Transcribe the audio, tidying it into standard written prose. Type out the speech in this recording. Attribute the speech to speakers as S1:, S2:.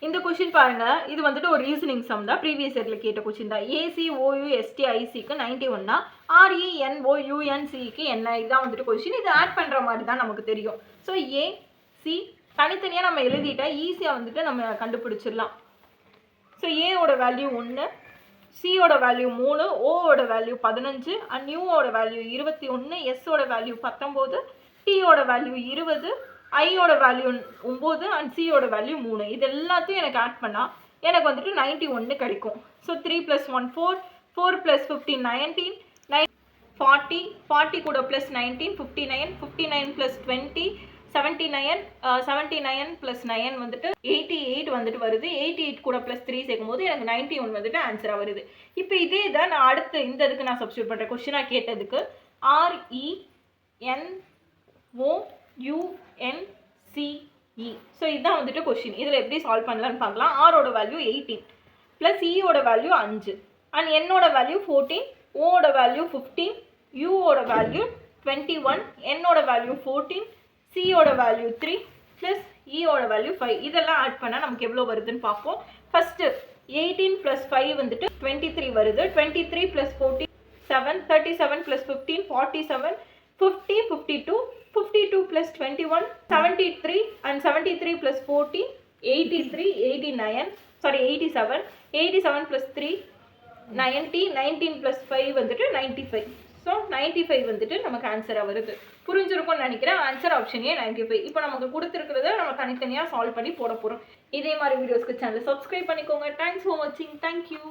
S1: இந்த கொஸ்டின் பாருங்க, இது வந்துட்டு ஒரு ரீசனிங் சம் தான். ப்ரீவியஸ் இயர்ல கேட்ட கொஸ்டின் தான். ACOUSTICக்கு 91னா RENOUNCக்கு என்ன? இதுதான் வந்துட்டு கொஸ்டின். இது ஆட் பண்ற மாதிரி தான் நமக்கு தெரியும். ஸோ AC தனித்தனியாக நம்ம எழுதிட்டா ஈஸியாக வந்துட்டு நம்ம கண்டுபிடிச்சிடலாம். ஸோ ஏவோட வேல்யூ 1, சியோட வேல்யூ 3, ஓவோட வேல்யூ 15 அண்ட் யூவோட வேல்யூ 21, எஸ்ஸோட வேல்யூ 19, டியோட வேல்யூ 20, ஐயோட வேல்யூ 9 அண்ட் சியோட வேல்யூ 3. இது எல்லாத்தையும் எனக்கு ஆட் பண்ணால் எனக்கு வந்துட்டு 91 கிடைக்கும். ஸோ 3 + 1 4, 4 + 15 19, 40, 40 கூட ப்ளஸ் 19 59, 59 + 20 79, 79 + 9 வந்துட்டு 88 வந்துட்டு வருது. 88 கூட ப்ளஸ் 3 சேர்க்கும்போது எனக்கு 91 வந்துட்டு ஆன்சராக வருது. இப்போ இதே தான் நான் அடுத்து இந்த இதுக்கு நான் சப்ஸ்டியூட் பண்ணுறேன். கொஸ்டினாக கேட்டதுக்கு RENOUNCE. ஸோ இதுதான் வந்துட்டு கொஸ்டின். இதில் எப்படி சால்வ் பண்ணலான்னு பார்க்கலாம். ஆரோட வேல்யூ 18 ப்ளஸ் ஈயோட வேல்யூ 5 அண்ட் என்னோட வேல்யூ 14, ஓட வேல்யூ 15, யூவோட வேல்யூ 21, என்னோட வேல்யூ 14, சியோட வேல்யூ 3 ப்ளஸ் ஈயோட வேல்யூ 5. இதெல்லாம் ஆட் பண்ணால் நமக்கு எவ்வளோ வருதுன்னு பார்ப்போம். ஃபஸ்ட்டு 18 + 5 வந்துட்டு 23 வருது. 23 + 14 7, 37 + 15 47, 50 52, 52 + 21 73 and 73 + 14 83, 89 சாரி 87, 87 + 3 90, 19 + 5 வந்துட்டு 95. ஸோ 95 வந்துட்டு நமக்கு ஆன்சராக வருது. புரிஞ்சிருக்கும்னு நினைக்கிறேன். Answer option A 95. இப்போ நமக்கு கொடுத்துருக்கிறத நம்ம தனித்தனியாக சால்வ் பண்ணி போட போகிறோம். இதே மாதிரி வீடியோஸ்க்கு சேனலை சப்ஸ்கிரைப் பண்ணிக்கோங்க. தேங்க்ஸ் ஃபார் வாட்சிங். தேங்க்யூ.